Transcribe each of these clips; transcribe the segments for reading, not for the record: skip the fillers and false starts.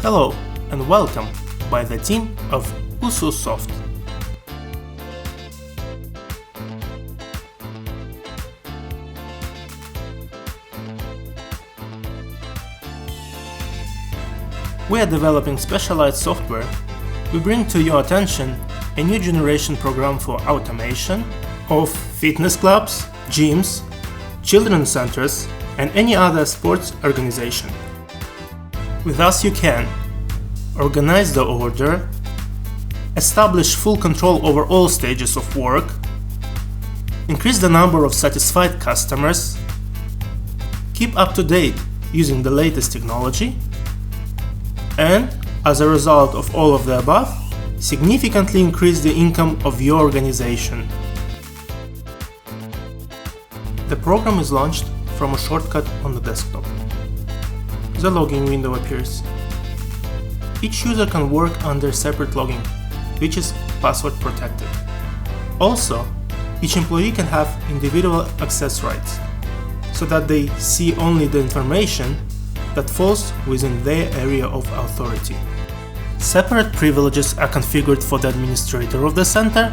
Hello and welcome by the team of USU.kz. We are developing specialized software. We bring to your attention a new generation program for automation of fitness clubs, gyms, children's centers, and any other sports organization. With us you can organize the order, establish full control over all stages of work, increase the number of satisfied customers, keep up to date using the latest technology, and, as a result of all of the above, significantly increase the income of your organization. The program is launched from a shortcut on the desktop. The login window appears. Each user can work under separate login, which is password protected. Also, each employee can have individual access rights, so that they see only the information that falls within their area of authority. Separate privileges are configured for the administrator of the center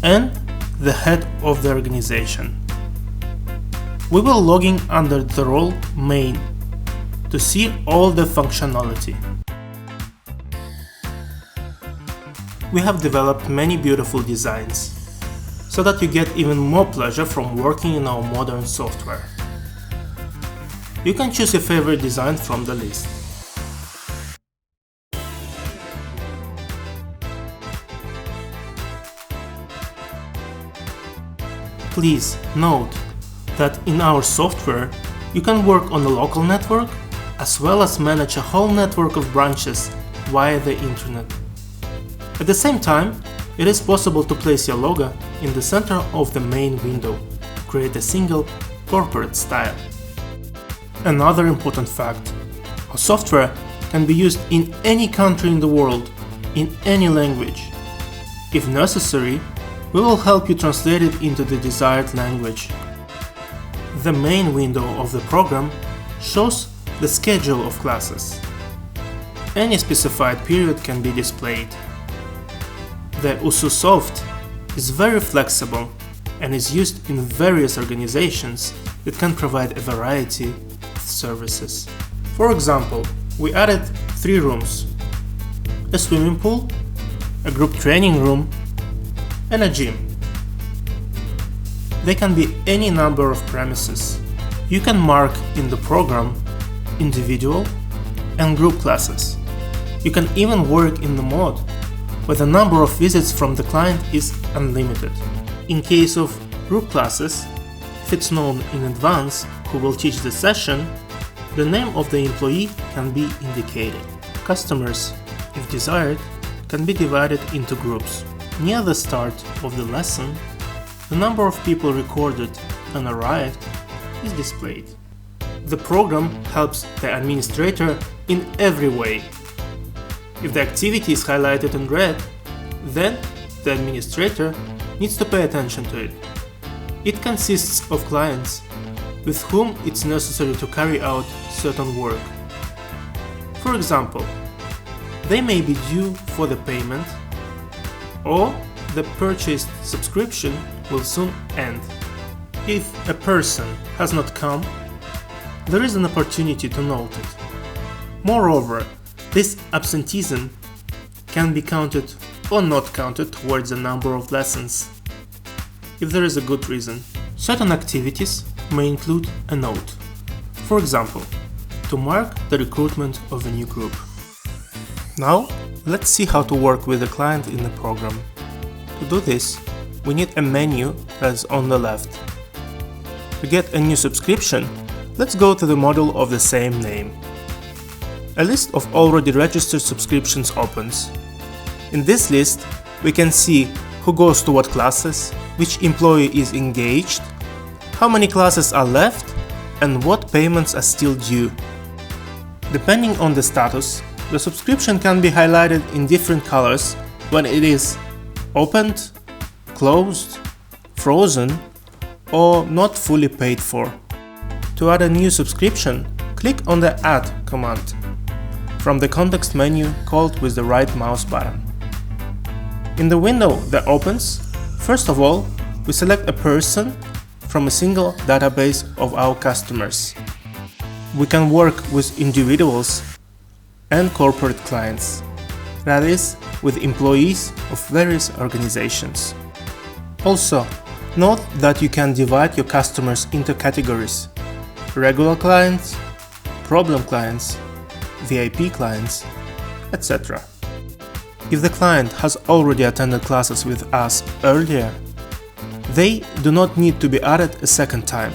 and the head of the organization. We will log in under the role Main to see all the functionality. We have developed many beautiful designs, so that you get even more pleasure from working in our modern software. You can choose your favorite design from the list. Please note that in our software you can work on a local network as well as manage a whole network of branches via the internet. At the same time, it is possible to place your logo in the center of the main window to create a single corporate style. Another important fact: our software can be used in any country in the world, in any language. If necessary, we will help you translate it into the desired language. The main window of the program shows the schedule of classes. Any specified period can be displayed. The USU.kz is very flexible and is used in various organizations that can provide a variety of services. For example, we added 3 rooms: a swimming pool, a group training room, and a gym. They can be any number of premises. You can mark in the program individual and group classes. You can even work in the mode where the number of visits from the client is unlimited. In case of group classes, if it's known in advance who will teach the session, the name of the employee can be indicated. Customers, if desired, can be divided into groups. Near the start of the lesson, the number of people recorded and arrived is displayed. The program helps the administrator in every way. If the activity is highlighted in red, then the administrator needs to pay attention to it. It consists of clients with whom it's necessary to carry out certain work. For example, they may be due for the payment, or the purchased subscription will soon end. If a person has not come, there is an opportunity to note it. Moreover, this absenteeism can be counted or not counted towards the number of lessons, if there is a good reason. Certain activities may include a note. For example, to mark the recruitment of a new group. Now, let's see how to work with the client in the program. To do this, we need a menu that's on the left. To get a new subscription, let's go to the module of the same name. A list of already registered subscriptions opens. In this list, we can see who goes to what classes, which employee is engaged, how many classes are left, and what payments are still due. Depending on the status, the subscription can be highlighted in different colors when it is opened, closed, frozen, or not fully paid for. To add a new subscription, click on the Add command. from the context menu called with the right mouse button. In the window that opens, first of all, we select a person from a single database of our customers. We can work with individuals and corporate clients, that is, with employees of various organizations. Also, note that you can divide your customers into categories: regular clients, problem clients, VIP clients, etc. If the client has already attended classes with us earlier, they do not need to be added a second time.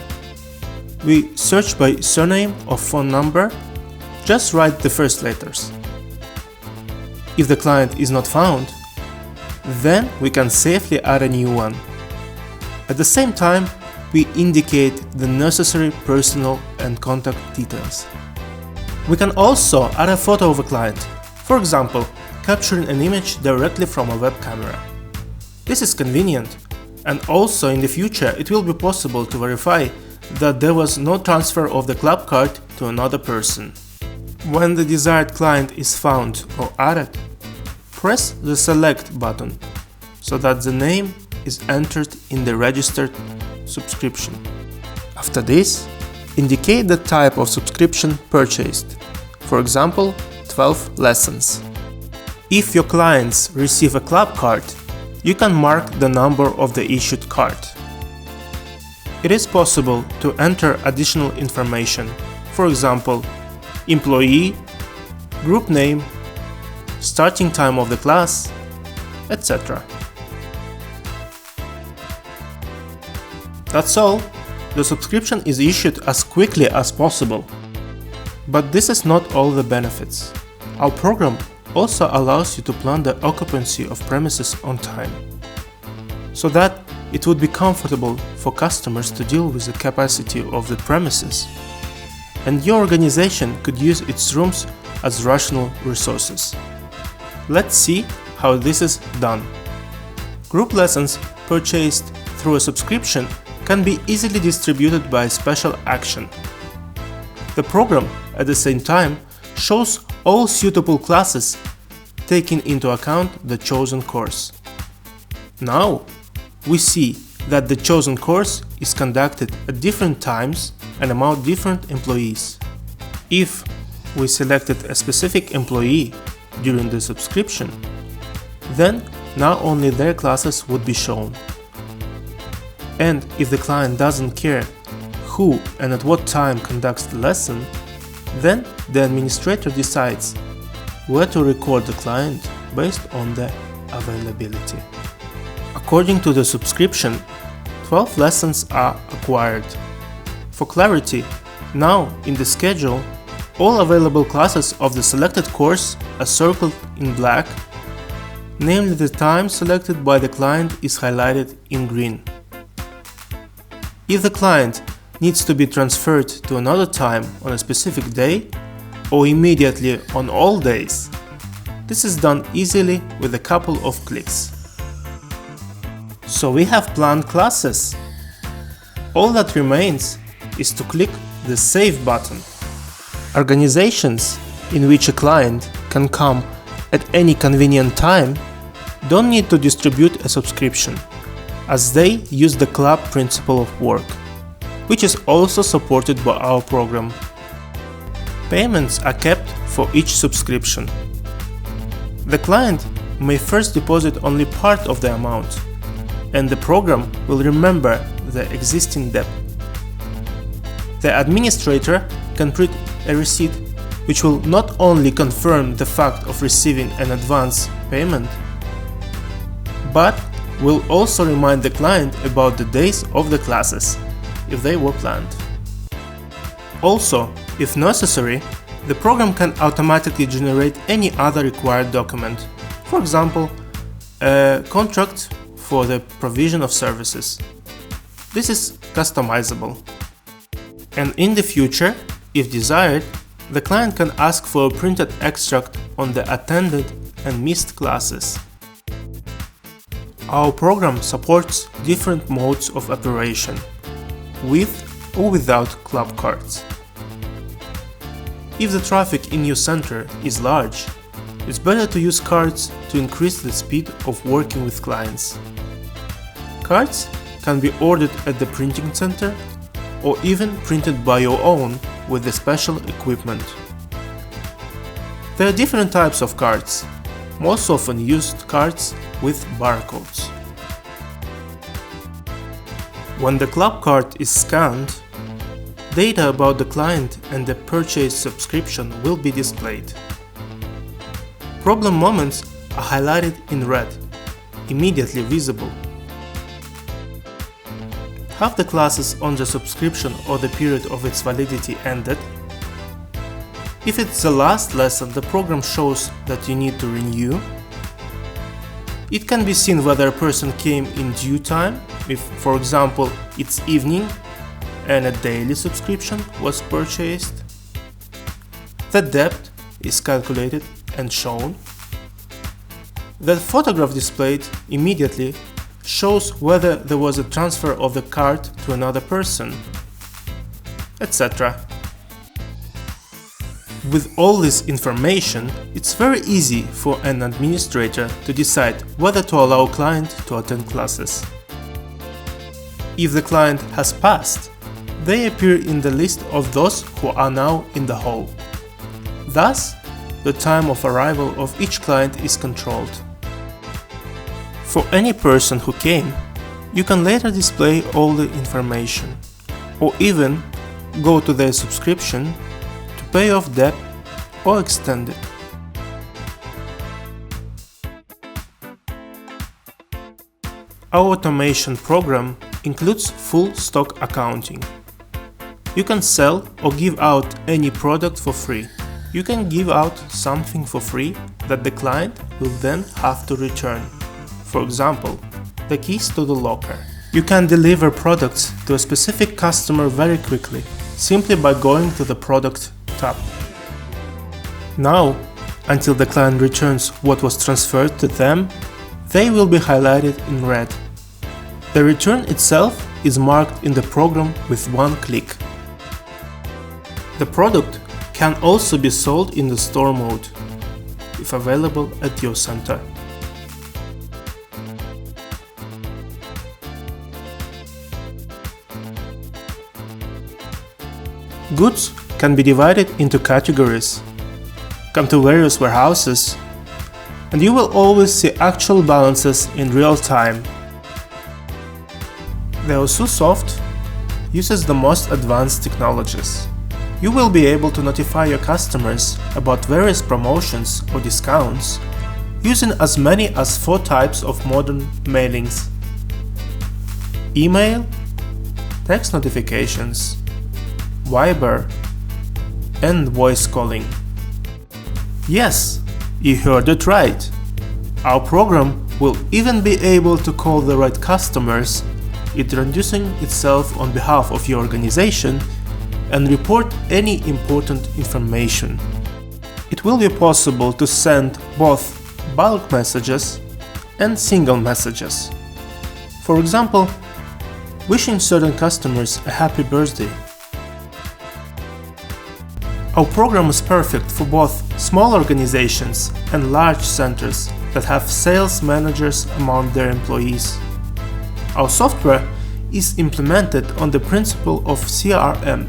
We search by surname or phone number, just write the first letters. If the client is not found, then we can safely add a new one. At the same time, we indicate the necessary personal and contact details. We can also add a photo of a client, for example, capturing an image directly from a web camera. This is convenient, and also in the future it will be possible to verify that there was no transfer of the club card to another person. When the desired client is found or added, press the Select button so that the name is entered in the registered subscription. After this, indicate the type of subscription purchased, for example, 12 lessons. If your clients receive a club card, you can mark the number of the issued card. It is possible to enter additional information, for example, employee, group name, starting time of the class, etc. That's all. The subscription is issued as quickly as possible. But this is not all the benefits. Our program also allows you to plan the occupancy of premises on time, so that it would be comfortable for customers to deal with the capacity of the premises, and your organization could use its rooms as rational resources. Let's see how this is done. Group lessons purchased through a subscription can be easily distributed by a special action. The program, at the same time, shows all suitable classes, taking into account the chosen course. Now, we see that the chosen course is conducted at different times and among different employees. If we selected a specific employee during the subscription, then now only their classes would be shown. And if the client doesn't care who and at what time conducts the lesson, then the administrator decides where to record the client based on the availability. According to the subscription, 12 lessons are acquired. For clarity, now in the schedule, all available classes of the selected course are circled in black, namely the time selected by the client is highlighted in green. If the client needs to be transferred to another time on a specific day, or immediately on all days, this is done easily with a couple of clicks. So we have planned classes. All that remains is to click the Save button. Organizations in which a client can come at any convenient time don't need to distribute a subscription, as they use the club principle of work, which is also supported by our program. Payments are kept for each subscription. The client may first deposit only part of the amount, and the program will remember the existing debt. The administrator can print a receipt which will not only confirm the fact of receiving an advance payment, but will also remind the client about the days of the classes, if they were planned. Also, if necessary, the program can automatically generate any other required document, for example, a contract for the provision of services. This is customizable. And in the future, if desired, the client can ask for a printed extract on the attended and missed classes. Our program supports different modes of operation, with or without club cards. If the traffic in your center is large, it's better to use cards to increase the speed of working with clients. Cards can be ordered at the printing center or even printed by your own with the special equipment. There are different types of cards, most often used cards with barcodes. When the club card is scanned, data about the client and the purchase subscription will be displayed. Problem moments are highlighted in red, immediately visible. Have the classes on the subscription or the period of its validity ended? If it's the last lesson, the program shows that you need to renew. It can be seen whether a person came in due time, if, for example, it's evening and a daily subscription was purchased. The debt is calculated and shown. The photograph displayed immediately shows whether there was a transfer of the card to another person, etc. With all this information, it's very easy for an administrator to decide whether to allow a client to attend classes. If the client has passed, they appear in the list of those who are now in the hall. Thus, the time of arrival of each client is controlled. For any person who came, you can later display all the information, or even go to their subscription to pay off debt or extend it. Our automation program includes full stock accounting. You can sell or give out any product for free. You can give out something for free that the client will then have to return. For example, the keys to the locker. You can deliver products to a specific customer very quickly, simply by going to the Product tab. Now, until the client returns what was transferred to them, they will be highlighted in red. The return itself is marked in the program with one click. The product can also be sold in the store mode, if available at your center. Goods can be divided into categories, come to various warehouses, and you will always see actual balances in real time. The USU soft uses the most advanced technologies. You will be able to notify your customers about various promotions or discounts using as many as 4 types of modern mailings: email, text notifications, Viber, and voice calling. Yes, you heard it right. Our program will even be able to call the right customers, introducing itself on behalf of your organization, and report any important information. It will be possible to send both bulk messages and single messages. For example, wishing certain customers a happy birthday. Our program is perfect for both small organizations and large centers that have sales managers among their employees. Our software is implemented on the principle of CRM,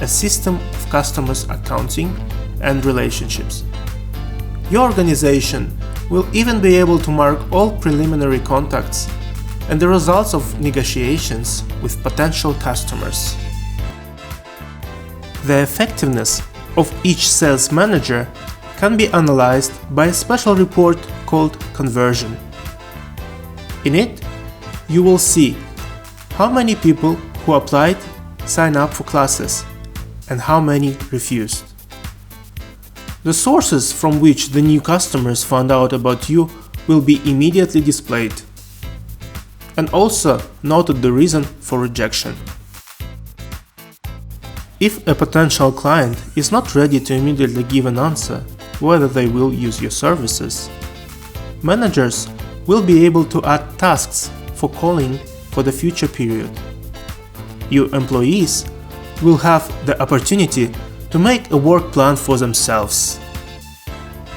a system of customers accounting and relationships. Your organization will even be able to mark all preliminary contacts and the results of negotiations with potential customers. The effectiveness of each sales manager can be analyzed by a special report called conversion. In it, you will see how many people who applied sign up for classes and how many refused. The sources from which the new customers found out about you will be immediately displayed, and also noted the reason for rejection. If a potential client is not ready to immediately give an answer whether they will use your services, managers will be able to add tasks for calling for the future period. Your employees will have the opportunity to make a work plan for themselves.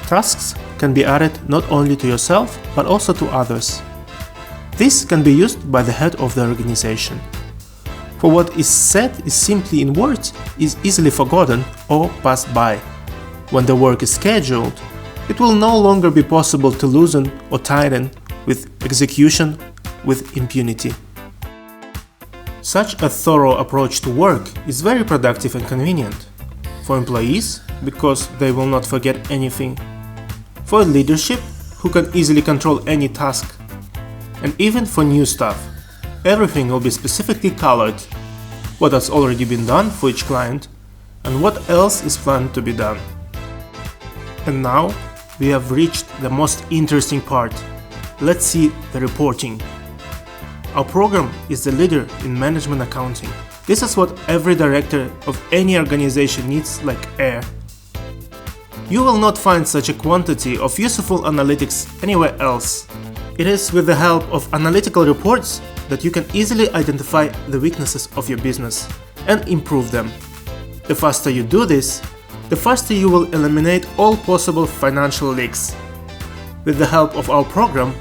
Tasks can be added not only to yourself but also to others. This can be used by the head of the organization. For what is said is simply in words is easily forgotten or passed by. When the work is scheduled, it will no longer be possible to loosen or tighten with execution with impunity. Such a thorough approach to work is very productive and convenient. For employees, because they will not forget anything. For leadership, who can easily control any task. And even for new staff, everything will be specifically colored, what has already been done for each client and what else is planned to be done. And now we have reached the most interesting part. Let's see the reporting. Our program is the leader in management accounting. This is what every director of any organization needs like air. You will not find such a quantity of useful analytics anywhere else. It is with the help of analytical reports that you can easily identify the weaknesses of your business and improve them. The faster you do this, the faster you will eliminate all possible financial leaks. With the help of our program,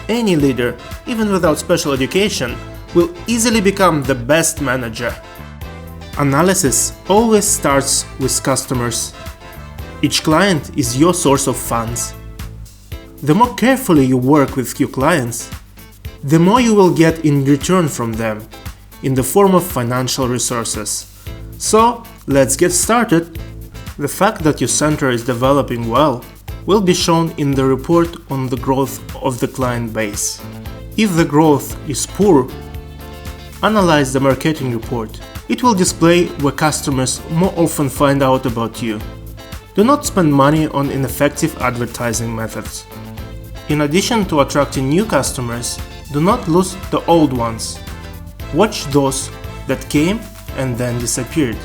any leader, even without special education, will easily become the best manager. Analysis always starts with customers. Each client is your source of funds. The more carefully you work with your clients, the more you will get in return from them, in the form of financial resources. So, let's get started. The fact that your center is developing well will be shown in the report on the growth of the client base. If the growth is poor, analyze the marketing report. It will display where customers more often find out about you. Do not spend money on ineffective advertising methods. In addition to attracting new customers, do not lose the old ones. Watch those that came and then disappeared.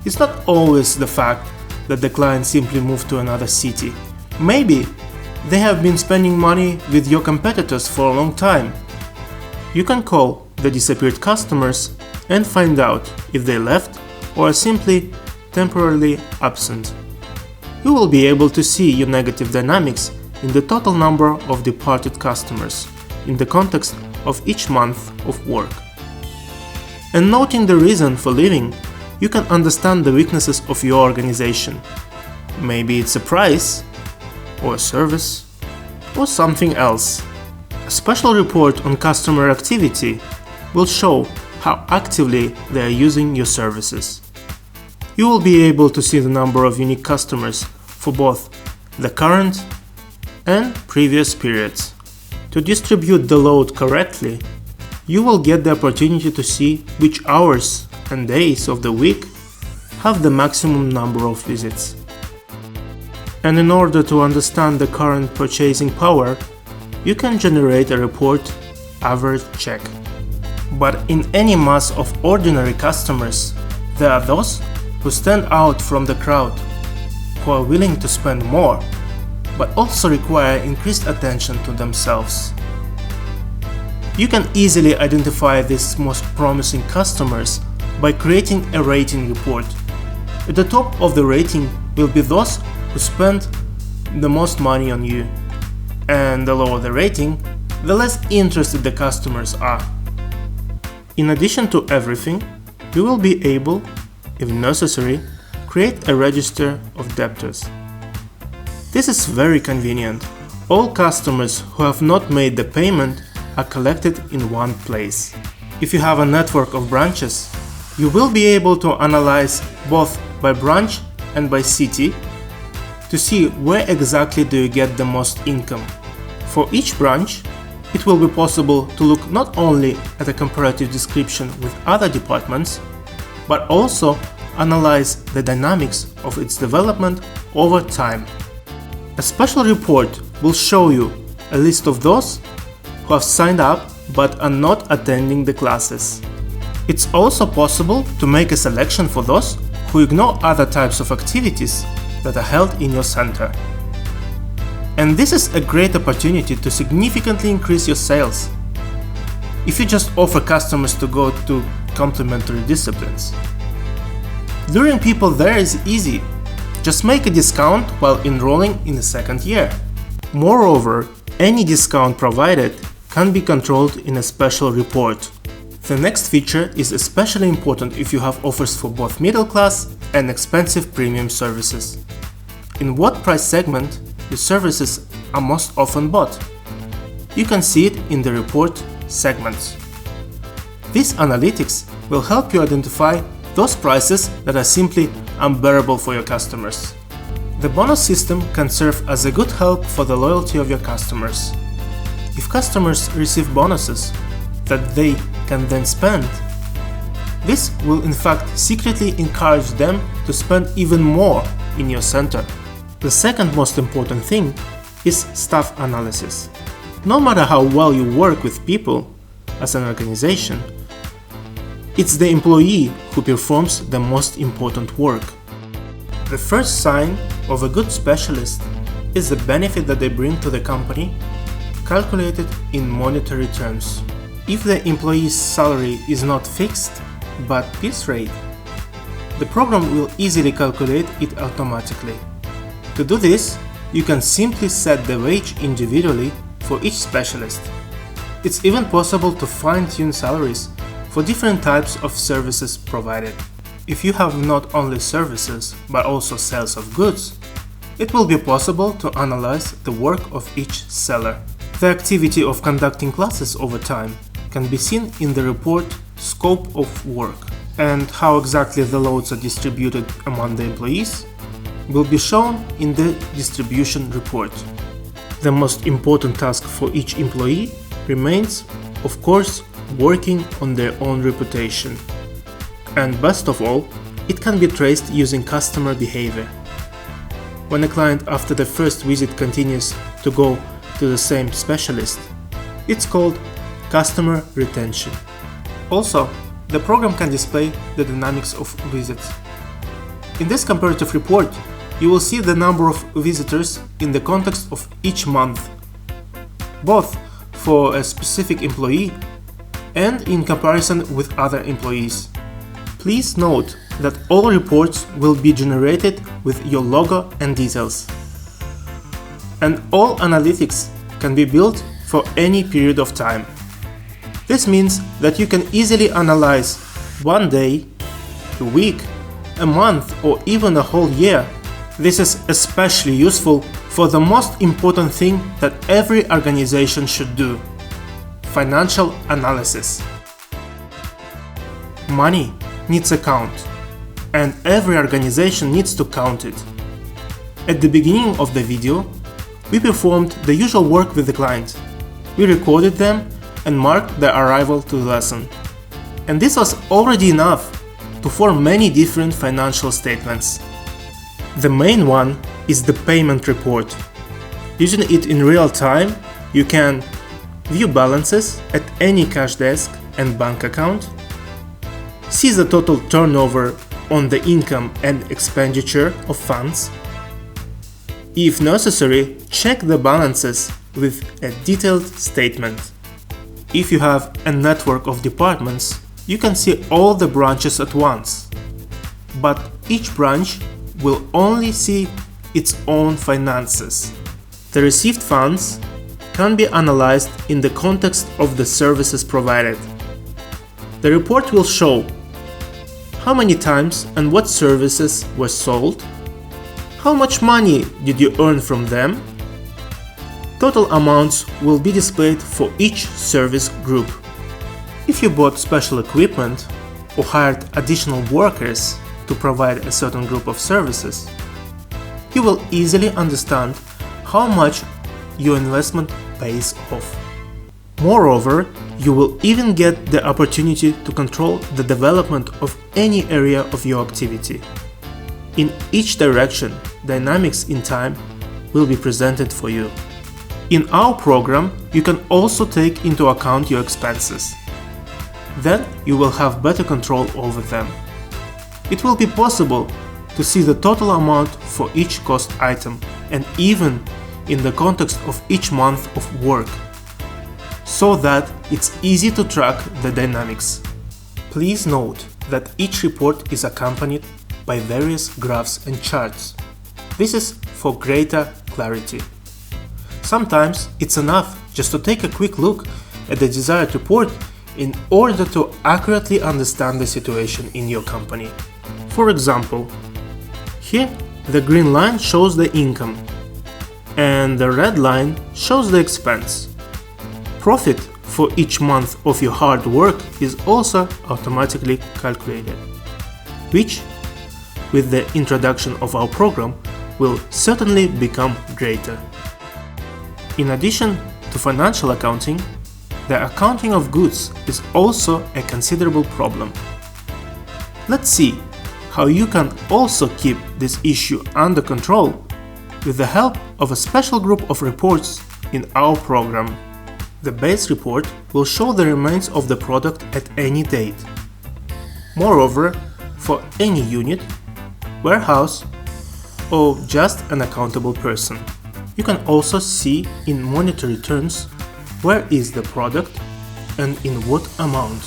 It's not always the fact that the client simply moved to another city. Maybe they have been spending money with your competitors for a long time. You can call the disappeared customers and find out if they left or are simply temporarily absent. You will be able to see your negative dynamics in the total number of departed customers in the context of each month of work. And noting the reason for leaving, you can understand the weaknesses of your organization. Maybe it's a price, or a service, or something else. A special report on customer activity will show how actively they are using your services. You will be able to see the number of unique customers for both the current and previous periods. To distribute the load correctly, you will get the opportunity to see which hours and days of the week have the maximum number of visits. And in order to understand the current purchasing power, you can generate a report average check. But in any mass of ordinary customers, there are those who stand out from the crowd, who are willing to spend more, but also require increased attention to themselves. You can easily identify these most promising customers by creating a rating report. At the top of the rating will be those who spend the most money on you, and the lower the rating, the less interested the customers are. In addition to everything, you will be able, if necessary, create a register of debtors. This is very convenient. All customers who have not made the payment are collected in one place. If you have a network of branches, you will be able to analyze both by branch and by city to see where exactly do you get the most income. For each branch, it will be possible to look not only at a comparative description with other departments, but also analyze the dynamics of its development over time. A special report will show you a list of those who have signed up but are not attending the classes. It's also possible to make a selection for those who ignore other types of activities that are held in your center. And this is a great opportunity to significantly increase your sales. If you just offer customers to go to complementary disciplines. Luring people there is easy. Just make a discount while enrolling in the second year. Moreover, any discount provided can be controlled in a special report. The next feature is especially important if you have offers for both middle class and expensive premium services. In what price segment the services are most often bought? You can see it in the report segments. This analytics will help you identify those prices that are simply unbearable for your customers. The bonus system can serve as a good help for the loyalty of your customers. If customers receive bonuses that they can then spend, this will in fact secretly encourage them to spend even more in your center. The second most important thing is staff analysis. No matter how well you work with people as an organization, it's the employee who performs the most important work. The first sign of a good specialist is the benefit that they bring to the company, calculated in monetary terms. If the employee's salary is not fixed, but piece rate, the program will easily calculate it automatically. To do this, you can simply set the wage individually for each specialist. It's even possible to fine-tune salaries for different types of services provided. If you have not only services but also sales of goods, it will be possible to analyze the work of each seller. The activity of conducting classes over time can be seen in the report Scope of Work, and how exactly the loads are distributed among the employees will be shown in the distribution report. The most important task for each employee remains, of course, working on their own reputation. And best of all, it can be traced using customer behavior. When a client after the first visit continues to go to the same specialist, it's called customer retention. Also, the program can display the dynamics of visits. In this comparative report, you will see the number of visitors in the context of each month, both for a specific employee and in comparison with other employees. Please note that all reports will be generated with your logo and details. And all analytics can be built for any period of time. This means that you can easily analyze one day, a week, a month, or even a whole year. This is especially useful for the most important thing that every organization should do: financial analysis. Money needs a count, and every organization needs to count it. At the beginning of the video, we performed the usual work with the client. We recorded them and marked their arrival to the lesson. And this was already enough to form many different financial statements. The main one is the payment report. Using it in real time, you can view balances at any cash desk and bank account, see the total turnover on the income and expenditure of funds. If necessary, check the balances with a detailed statement. If you have a network of departments, you can see all the branches at once. But each branch will only see its own finances. The received funds can be analyzed in the context of the services provided. The report will show how many times and what services were sold, how much money did you earn from them. Total amounts will be displayed for each service group. If you bought special equipment or hired additional workers to provide a certain group of services, you will easily understand how much your investment pays off. Moreover, you will even get the opportunity to control the development of any area of your activity. In each direction, dynamics in time will be presented for you. In our program, you can also take into account your expenses. Then you will have better control over them. It will be possible to see the total amount for each cost item, and even in the context of each month of work, so that it's easy to track the dynamics. Please note that each report is accompanied by various graphs and charts. This is for greater clarity. Sometimes it's enough just to take a quick look at the desired report in order to accurately understand the situation in your company. For example, here the green line shows the income and the red line shows the expense. Profit for each month of your hard work is also automatically calculated, which, with the introduction of our program, will certainly become greater. In addition to financial accounting, the accounting of goods is also a considerable problem. Let's see how you can also keep this issue under control with the help of a special group of reports in our program. The base report will show the remains of the product at any date. Moreover, for any unit, warehouse, or just an accountable person, you can also see in monetary terms where is the product and in what amount.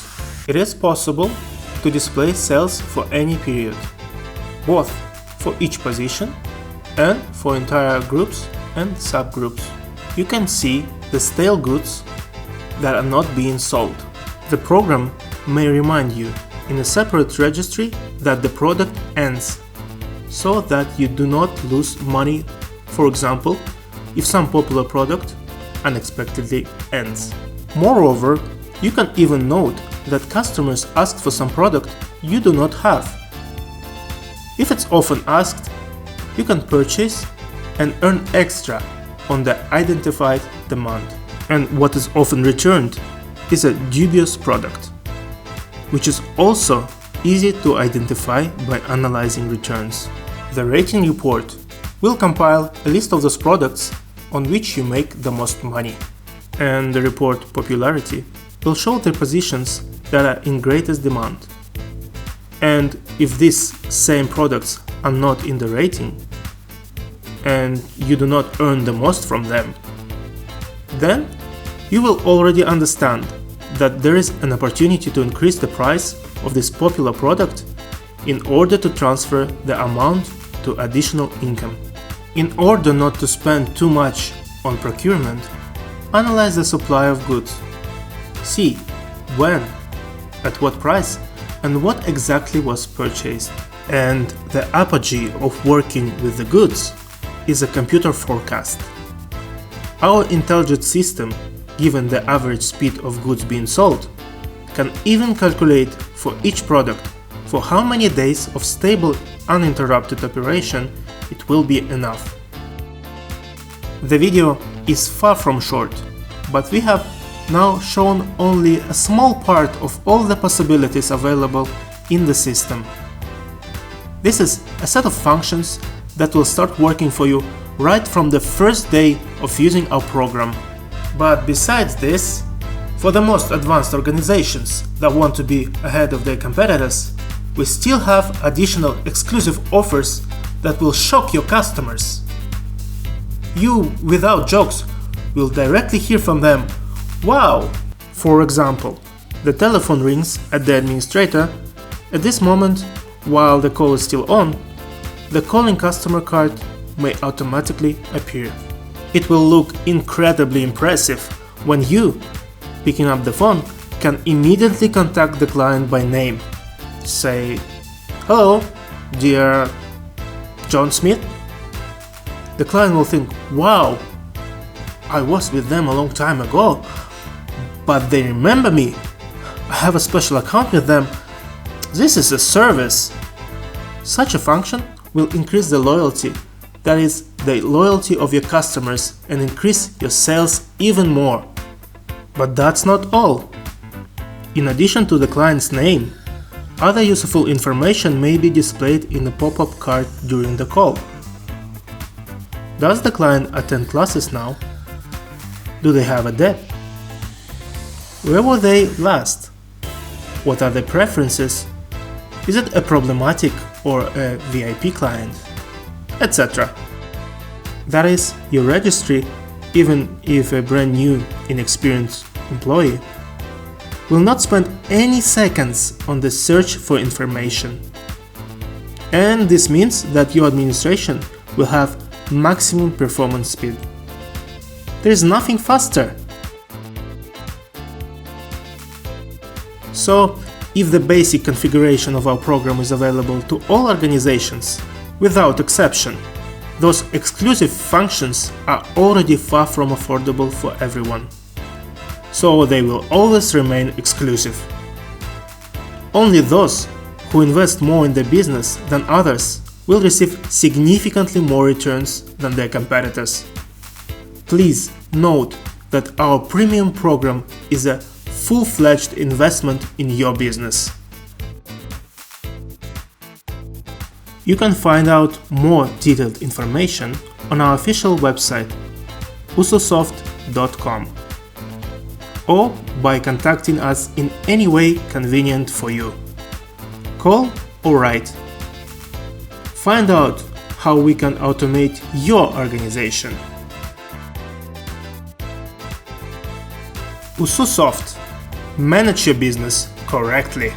It is possible to display sales for any period, both for each position and for entire groups and subgroups. You can see the stale goods that are not being sold. The program may remind you in a separate registry that the product ends, so that you do not lose money, for example, if some popular product unexpectedly ends. Moreover, you can even note that customers asked for some product you do not have. If it's often asked, you can purchase and earn extra on the identified demand. And what is often returned is a dubious product, which is also easy to identify by analyzing returns. The rating report will compile a list of those products on which you make the most money, and the report popularity will show the positions that are in greatest demand. And if these same products are not in the rating, and you do not earn the most from them, then you will already understand that there is an opportunity to increase the price of this popular product in order to transfer the amount to additional income. In order not to spend too much on procurement, analyze the supply of goods. See when, at what price, and what exactly was purchased. And the apogee of working with the goods is a computer forecast. Our intelligent system, given the average speed of goods being sold, can even calculate for each product for how many days of stable, uninterrupted operation it will be enough. The video is far from short, but we have now shown only a small part of all the possibilities available in the system. This is a set of functions that will start working for you right from the first day of using our program. But besides this, for the most advanced organizations that want to be ahead of their competitors, we still have additional exclusive offers that will shock your customers. You, without jokes, will directly hear from them, "Wow!" For example, the telephone rings at the administrator. At this moment, while the call is still on, the calling customer card may automatically appear. It will look incredibly impressive when you, picking up the phone, can immediately contact the client by name. Say, "Hello, dear John Smith." The client will think, "Wow, I was with them a long time ago, but they remember me. I have a special account with them. This is a service." Such a function will increase the loyalty, that is, the loyalty of your customers, and increase your sales even more. But that's not all. In addition to the client's name, other useful information may be displayed in a pop-up card during the call. Does the client attend classes now? Do they have a debt? Where were they last? What are their preferences? Is it a problematic or a VIP client? Etc. That is, your registry, even if a brand new, inexperienced employee, will not spend any seconds on the search for information. And this means that your administration will have maximum performance speed. There is nothing faster. So, if the basic configuration of our program is available to all organizations, without exception, those exclusive functions are already far from affordable for everyone. So they will always remain exclusive. Only those who invest more in the business than others will receive significantly more returns than their competitors. Please note that our premium program is a full-fledged investment in your business. You can find out more detailed information on our official website ususoft.com or by contacting us in any way convenient for you. Call or write. Find out how we can automate your organization. USU Soft. Manage your business correctly.